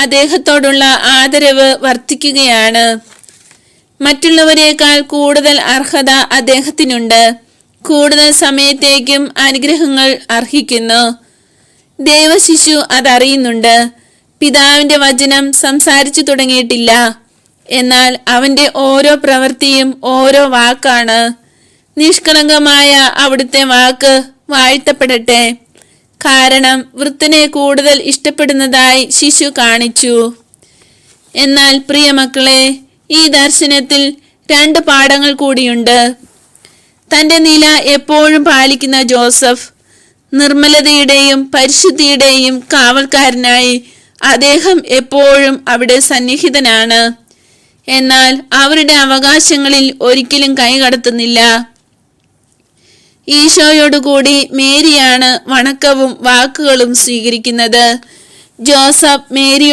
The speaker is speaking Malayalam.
അദ്ദേഹത്തോടുള്ള ആദരവ് വർദ്ധിക്കുകയാണ്. മറ്റുള്ളവരെക്കാൾ കൂടുതൽ അർഹത അദ്ദേഹത്തിനുണ്ട്. കൂടുതൽ സമയത്തേക്കും അനുഗ്രഹങ്ങൾ അർഹിക്കുന്നു. ദൈവശിശു അതറിയുന്നുണ്ട്. പിതാവിന്റെ വചനം സംസാരിച്ചു തുടങ്ങിയിട്ടില്ല. എന്നാൽ അവന്റെ ഓരോ പ്രവൃത്തിയും ഓരോ വാക്കാണ്. നിഷ്കളങ്കമായ അവിടുത്തെ വാക്ക് വാഴ്ത്തപ്പെടട്ടെ. കാരണം വൃത്തനെ കൂടുതൽ ഇഷ്ടപ്പെടുന്നതായി ശിശു കാണിച്ചു. എന്നാൽ പ്രിയ മക്കളെ, ഈ ദർശനത്തിൽ 2 പാഠങ്ങൾ കൂടിയുണ്ട്. തന്റെ നില എപ്പോഴും പാലിക്കുന്ന ജോസഫ്, നിർമ്മലതയുടെയും പരിശുദ്ധിയുടെയും കാവൽക്കാരനായി അദ്ദേഹം എപ്പോഴും അവിടെ സന്നിഹിതനാണ്. എന്നാൽ അവരുടെ അവകാശങ്ങളിൽ ഒരിക്കലും കൈകടത്തുന്നില്ല. ഈശോയോടുകൂടി മേരിയാണ് വണക്കവും വാക്കുകളും സ്വീകരിക്കുന്നത്. Joseph Mary